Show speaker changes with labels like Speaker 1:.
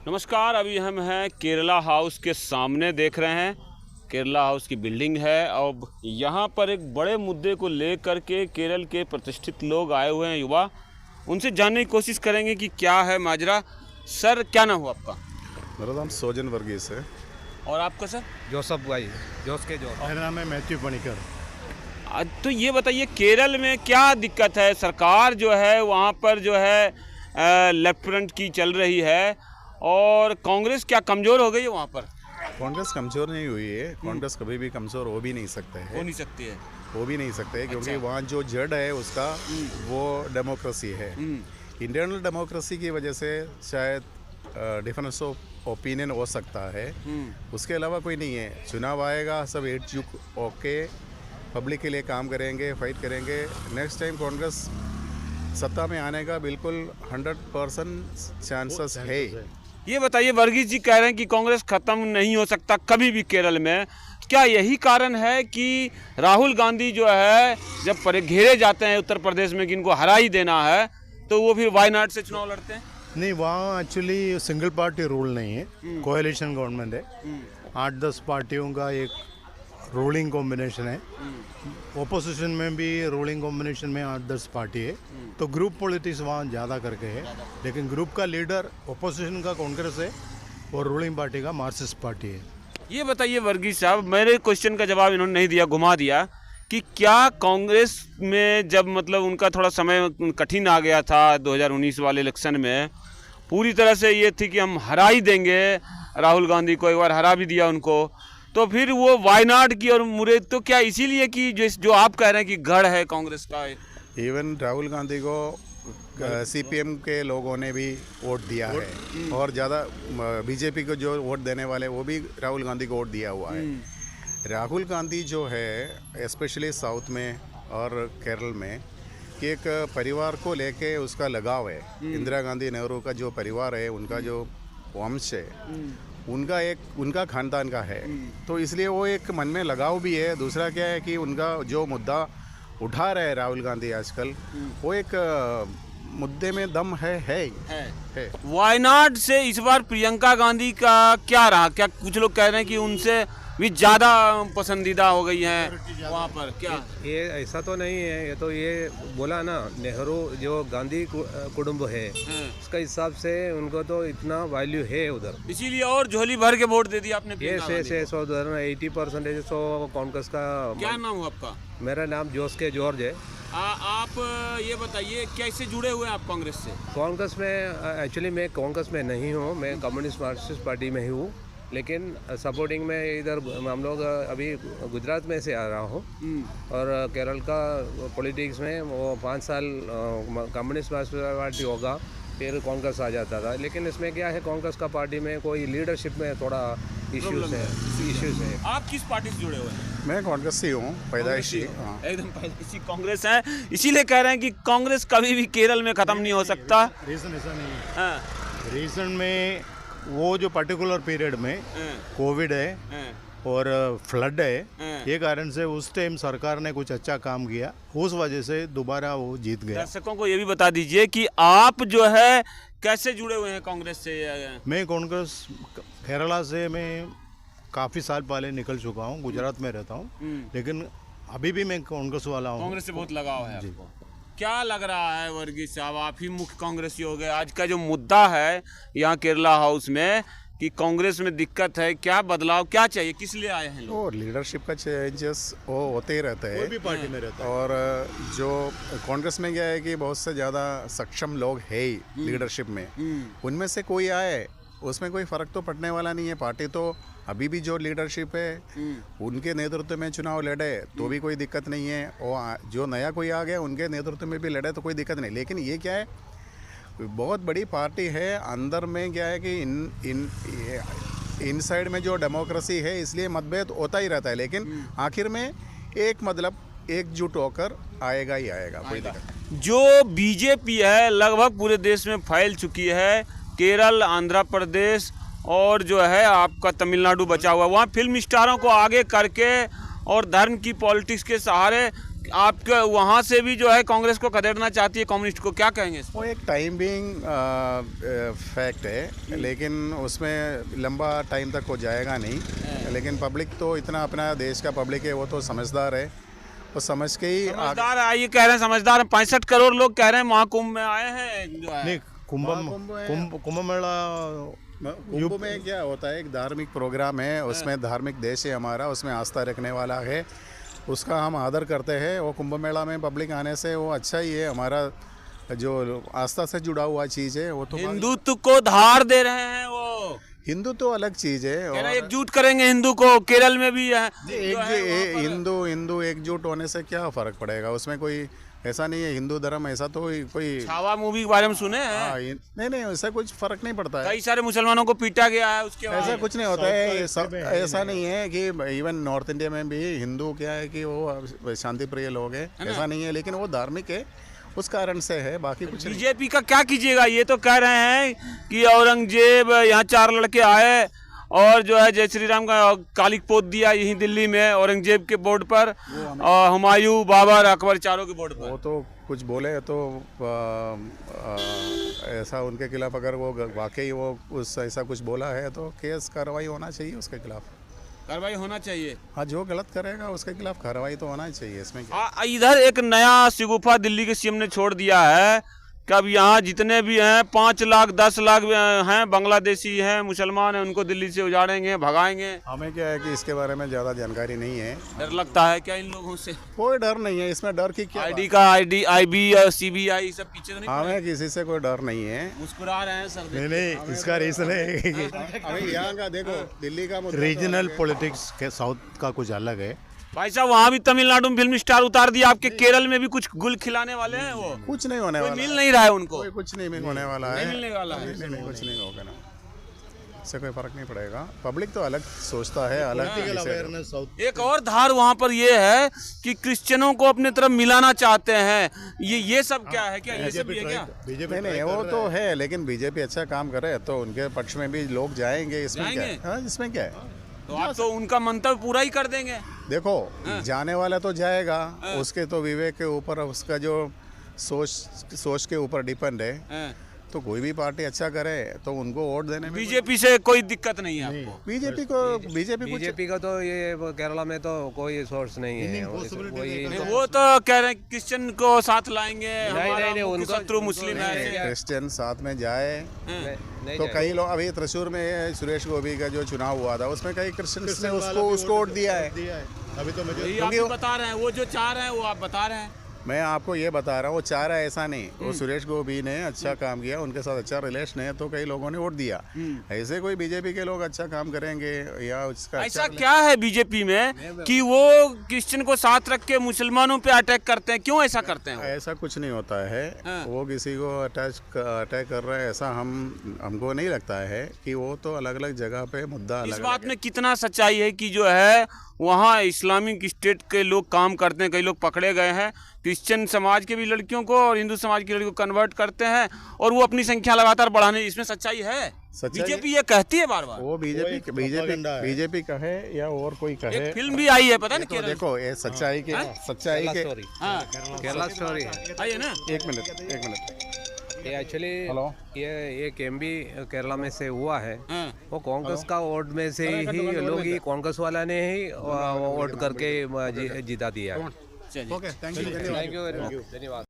Speaker 1: नमस्कार। अभी हम हैं केरला हाउस के सामने देख रहे हैं। केरला हाउस की बिल्डिंग है और यहाँ पर एक बड़े मुद्दे को लेकर के केरल के प्रतिष्ठित लोग आए हुए हैं, युवा। उनसे जानने की कोशिश करेंगे कि क्या है माजरा। सर, क्या नाम हुआ आपका?
Speaker 2: मेरा नाम सोजन वर्गीस है।
Speaker 1: और आपका सर?
Speaker 3: जोसफ भाई, जोस के जोस।
Speaker 2: मेरा नाम है मैथ्यू पणिकर।
Speaker 1: तो ये बताइए, केरल में क्या दिक्कत है? सरकार जो है वहाँ पर जो है लेफ्ट फ्रंट की चल रही है और कांग्रेस क्या कमज़ोर हो गई है वहाँ पर?
Speaker 2: कांग्रेस कमज़ोर नहीं हुई है। कांग्रेस कभी भी कमज़ोर हो भी नहीं सकते
Speaker 1: हो
Speaker 2: है।
Speaker 1: नहीं सकती है।
Speaker 2: हो भी नहीं सकते है, क्योंकि
Speaker 1: अच्छा।
Speaker 2: वहाँ जो जड़ है उसका वो डेमोक्रेसी है। इंटरनल डेमोक्रेसी की वजह से शायद डिफरेंस ऑफ ओपिनियन हो सकता है, उसके अलावा कोई नहीं है। चुनाव आएगा, सब एकजुट होके पब्लिक के लिए काम करेंगे, फाइट करेंगे। नेक्स्ट टाइम कांग्रेस सत्ता में आने का बिल्कुल 100% चांसेस है।
Speaker 1: ये बताइए, वर्गीस जी कह रहे हैं कि कांग्रेस खत्म नहीं हो सकता कभी भी केरल में। क्या यही कारण है कि राहुल गांधी जो है जब घेरे जाते हैं उत्तर प्रदेश में कि इनको हरा ही देना है, तो वो फिर वायनाड से चुनाव लड़ते हैं?
Speaker 4: नहीं, वहाँ एक्चुअली सिंगल पार्टी रूल नहीं है, कोएलिशन गवर्नमेंट है। 8-10 पार्टियों का एक रूलिंग कॉम्बिनेशन है। ओपोजिशन में भी रूलिंग कॉम्बिनेशन में 8-10 पार्टी है, तो ग्रुप पॉलिटिक्स वहाँ ज़्यादा करके है। लेकिन ग्रुप का लीडर ओपोजिशन का कांग्रेस है और रूलिंग पार्टी का मार्क्सिस्ट पार्टी है।
Speaker 1: ये बताइए वर्गीस साहब, मेरे क्वेश्चन का जवाब इन्होंने नहीं दिया, घुमा दिया कि क्या कांग्रेस में जब मतलब उनका थोड़ा समय कठिन आ गया था 2019 वाले इलेक्शन में, पूरी तरह से ये थी कि हम हरा ही देंगे राहुल गांधी को, एक बार हरा भी दिया उनको, तो फिर वो वायनाड की और मुरे, तो क्या इसीलिए कि जो आप कह रहे हैं कि गढ़ है कांग्रेस का?
Speaker 2: इवन राहुल गांधी को सीपीएम के लोगों ने भी वोट दिया है, और ज़्यादा बीजेपी को जो वोट देने वाले वो भी राहुल गांधी को वोट दिया हुआ है। राहुल गांधी जो है स्पेशली साउथ में और केरल में कि एक परिवार को लेके उसका लगाव है। इंदिरा गांधी नेहरू का जो परिवार है, उनका जो वंश है, उनका खानदान का है, तो इसलिए वो एक मन में लगाव भी है। दूसरा क्या है कि उनका जो मुद्दा उठा रहे हैं राहुल गांधी आजकल, वो एक मुद्दे में दम है।
Speaker 1: वायनाड से इस बार प्रियंका गांधी का क्या रहा? क्या कुछ लोग कह रहे हैं कि उनसे भी ज़्यादा पसंदीदा हो गई हैं वहाँ पर? क्या
Speaker 3: ये ऐसा तो नहीं है, ये तो ये बोला ना, नेहरू जो गांधी कुटुंब है उसका हिसाब से उनको तो इतना वैल्यू है उधर,
Speaker 1: इसीलिए और झोली भर के वोट दे दिया आपने
Speaker 3: ये से 80% तो कांग्रेस का।
Speaker 1: क्या नाम हुआ आपका?
Speaker 3: मेरा नाम जोस के जॉर्ज है।
Speaker 1: आप ये बताइए, कैसे जुड़े हुए हैं आप कांग्रेस से?
Speaker 3: कांग्रेस में एक्चुअली मैं कांग्रेस में नहीं हूँ, मैं कम्युनिस्ट मार्क्सिस्ट पार्टी में ही हूँ, लेकिन सपोर्टिंग में इधर हम लोग अभी गुजरात में से आ रहा हूँ, और केरल का पॉलिटिक्स में वो 5 साल कम्युनिस्ट मार्क्सिस्ट पार्टी होगा, फिर कांग्रेस आ जाता था। लेकिन इसमें क्या है, कांग्रेस का पार्टी में कोई लीडरशिप में थोड़ा इश्यूज है।
Speaker 1: आप किस पार्टी से जुड़े हुए हैं?
Speaker 2: मैं कांग्रेस से हूँ, पैदाइशी। हाँ।
Speaker 1: एकदम पैदाइशी कांग्रेस है, इसीलिए कह रहे हैं कि कांग्रेस कभी भी केरल में खत्म नहीं हो सकता।
Speaker 4: रीज़न ऐसा नहीं है।
Speaker 1: हाँ।
Speaker 4: रीज़न में वो जो पर्टिकुलर पीरियड में कोविड है और फ्लड है, ये कारण से उस टाइम सरकार ने कुछ अच्छा काम किया, उस वजह से दोबारा वो जीत गया।
Speaker 1: दर्शकों को ये भी बता दीजिए कि आप जो है कैसे जुड़े हुए हैं कांग्रेस से?
Speaker 4: मैं कांग्रेस केरला से मैं काफ़ी साल पहले निकल चुका हूँ, गुजरात में रहता हूँ, लेकिन अभी भी मैं कांग्रेस वाला हूँ।
Speaker 1: कांग्रेस से बहुत लगाव है आपको? क्या लग रहा है वर्गीस साहब, आप ही मुख्य कांग्रेसी हो गए, आज का जो मुद्दा है यहाँ केरला हाउस में कि कांग्रेस में दिक्कत है, क्या बदलाव, क्या चाहिए, किस लिए आए हैं लोग?
Speaker 2: और लीडरशिप का चेंजेस वो होते ही रहते हैं,
Speaker 4: कोई भी पार्टी में रहता है।
Speaker 2: और जो कांग्रेस में क्या है कि बहुत से ज़्यादा सक्षम लोग है ही लीडरशिप में, उनमें से कोई आए उसमें कोई फ़र्क तो पड़ने वाला नहीं है। पार्टी तो अभी भी जो लीडरशिप है उनके नेतृत्व में चुनाव लड़े तो भी कोई दिक्कत नहीं है, और जो नया कोई आ गया उनके नेतृत्व में भी लड़े तो कोई दिक्कत नहीं। लेकिन ये क्या है, बहुत बड़ी पार्टी है, अंदर में क्या है कि इन साइड में जो डेमोक्रेसी है, इसलिए मतभेद होता ही रहता है, लेकिन आखिर में एक मतलब एकजुट होकर आएगा ही आएगा, कोई दिक्कत।
Speaker 1: जो बीजेपी है लगभग पूरे देश में फैल चुकी है, केरल, आंध्र प्रदेश और जो है आपका तमिलनाडु बचा हुआ, वहाँ फिल्म स्टारों को आगे करके और धर्म की पॉलिटिक्स के सहारे आपके वहाँ से भी जो है कांग्रेस को खदेड़ना चाहती है कम्युनिस्ट को, क्या कहेंगे इस पर?
Speaker 2: वो एक टाइम बिंग फैक्ट है, लेकिन उसमें लंबा टाइम तक वो जाएगा नहीं। लेकिन पब्लिक तो इतना, अपना देश का पब्लिक है, वो तो समझदार है, वो समझ के ही
Speaker 1: समझदार है, ये कह रहे हैं समझदार है। 65 करोड़ लोग कह रहे हैं महाकुंभ में आए हैं जो है।
Speaker 4: नहीं, कुंभ मेला
Speaker 2: कुंभ में क्या होता है, एक धार्मिक प्रोग्राम है, उसमें धार्मिक देश है हमारा, उसमें आस्था रखने वाला है, उसका हम आदर करते हैं। वो कुंभ मेला में पब्लिक आने से वो अच्छा ही है, हमारा जो आस्था से जुड़ा हुआ चीज़ है वो तो।
Speaker 1: हिंदुत्व को धार दे रहे हैं वो,
Speaker 2: हिंदू तो अलग चीज़ है,
Speaker 1: कह रहे हैं एकजुट करेंगे हिंदू को। केरल में भी है
Speaker 2: हिंदू एकजुट होने से क्या फर्क पड़ेगा, उसमें कोई ऐसा नहीं है। हिंदू धर्म ऐसा तो कोई
Speaker 1: छावा मूवी के बारे में सुने हैं?
Speaker 2: नहीं, ऐसा कुछ फर्क नहीं पड़ता है।
Speaker 1: कई सारे मुसलमानों को पीटा गया है उसके बाद।
Speaker 2: ऐसा कुछ नहीं होता है, ऐसा नहीं है कि इवन नॉर्थ इंडिया में भी हिंदू क्या है कि वो शांति प्रिय लोग हैं, ऐसा नहीं है, लेकिन वो धार्मिक है, उस कारण से है, बाकी कुछ नहीं।
Speaker 1: बीजेपी का क्या कीजिएगा? ये तो कह रहे हैं कि औरंगजेब यहाँ 4 लड़के आए और जो है जय श्री राम का कालिक पोत दिया यहीं दिल्ली में औरंगजेब के बोर्ड पर, और हुमायूं, बाबर, अकबर चारों के बोर्ड पर।
Speaker 2: वो तो कुछ बोले तो ऐसा उनके खिलाफ, अगर वो वाकई वो उस ऐसा कुछ बोला है तो केस कार्रवाई होना चाहिए उसके खिलाफ।
Speaker 1: कार्रवाई होना चाहिए।
Speaker 2: हाँ, जो गलत करेगा उसके खिलाफ कार्रवाई तो होना ही चाहिए इसमें।
Speaker 1: इधर एक नया शिगुफा दिल्ली के सीएम ने छोड़ दिया है कि अब यहाँ जितने भी हैं 5 लाख 10 लाख हैं बांग्लादेशी हैं, मुसलमान हैं, उनको दिल्ली से उजाड़ेंगे, भगाएंगे।
Speaker 2: हमें क्या है कि इसके बारे में ज़्यादा जानकारी नहीं है।
Speaker 1: डर लगता है क्या इन लोगों से?
Speaker 2: कोई डर नहीं है इसमें, डर की क्या
Speaker 1: आईडी IB और CBI सब पीछे तो नहीं?
Speaker 2: हमें किसी से कोई डर नहीं है।
Speaker 1: मुस्कुरा रहे हैं सर।
Speaker 4: नहीं, इसका रीजन है कि
Speaker 2: अभी यहाँ का देखो, दिल्ली का
Speaker 4: रीजनल पॉलिटिक्स के साउथ का कुछ अलग है।
Speaker 1: भाई साहब वहाँ भी तमिलनाडु में फिल्म स्टार उतार दिया, आपके केरल में भी कुछ गुल खिलाने वाले हैं वो?
Speaker 2: कुछ नहीं होने वाला,
Speaker 1: मिल नहीं रहा है उनको,
Speaker 2: कोई कुछ नहीं होने वाला है,
Speaker 1: मिलने वाला है।
Speaker 2: नहीं, कुछ नहीं होगा ना, इससे कोई फर्क नहीं पड़ेगा। पब्लिक तो अलग सोचता है, अलग।
Speaker 1: एक और धार वहाँ पर ये है कि क्रिश्चियनों को अपने तरफ मिलाना चाहते हैं, ये सब क्या है? क्या ये सब है क्या?
Speaker 2: नहीं, वो तो है, लेकिन बीजेपी अच्छा काम करे तो उनके पक्ष में भी लोग जाएंगे, इसमें क्या है? हाँ, इसमें क्या है?
Speaker 1: तो आप तो उनका मंतव्य पूरा ही कर देंगे।
Speaker 2: देखो, जाने वाला तो जाएगा, उसके तो विवेक के ऊपर, उसका जो सोच के ऊपर डिपेंड है। तो कोई भी पार्टी अच्छा करे तो उनको वोट देने में
Speaker 1: बीजेपी से कोई दिक्कत नहीं है आपको?
Speaker 3: बीजेपी का तो ये केरला में तो कोई सोर्स नहीं है।
Speaker 1: वो तो कह रहे हैं क्रिश्चियन को साथ लाएंगे,
Speaker 3: नहीं,
Speaker 1: उनका शत्रु मुस्लिम है।
Speaker 2: क्रिश्चियन साथ में जाए तो कई लोग, अभी त्रिशूर में सुरेश गोभी का जो चुनाव हुआ था उसमें कई क्रिश्चियंस ने उसको वोट दिया है।
Speaker 4: अभी तो
Speaker 1: आप बता रहे हैं, वो जो चाह रहे हैं वो आप बता रहे हैं।
Speaker 2: मैं आपको ये बता रहा हूँ, वो चाह रहा है ऐसा नहीं, वो सुरेश गोभी ने अच्छा काम किया, उनके साथ अच्छा रिलेशन है, तो कई लोगों ने वोट दिया। ऐसे कोई बीजेपी के लोग अच्छा काम करेंगे या उसका
Speaker 1: ऐसा क्या है बीजेपी में कि वो क्रिश्चियन को साथ रख के मुसलमानों पे अटैक करते हैं? क्यों ऐसा करते हैं?
Speaker 2: ऐसा कुछ नहीं होता है। वो किसी को अटैक कर रहा है ऐसा हमको नहीं लगता है, कि वो तो अलग अलग जगह पे मुद्दा अलग।
Speaker 1: इस बात में कितना सच्चाई है कि जो है वहाँ इस्लामिक स्टेट के लोग काम करते हैं, कई लोग पकड़े गए हैं, क्रिश्चियन समाज के भी लड़कियों को और हिंदू समाज की लड़कियों को कन्वर्ट करते हैं और वो अपनी संख्या लगातार बढ़ाने, इसमें सच्चाई है? बीजेपी ये कहती है बार बार।
Speaker 2: वो बीजेपी कहे या और कोई कहे,
Speaker 1: एक फिल्म भी आई है पता नहीं,
Speaker 2: देखो ये सच्चाई के
Speaker 3: केरला स्टोरी है।
Speaker 1: आइए ना,
Speaker 2: एक मिनट।
Speaker 3: ये एक्चुअली ये केम्बी केरला में से हुआ है। वो कांग्रेस का वोट में से ही लोग ही, कांग्रेस वाला ने ही वोट करके जीता दिया।
Speaker 1: चलिए,
Speaker 3: थैंक यू, धन्यवाद।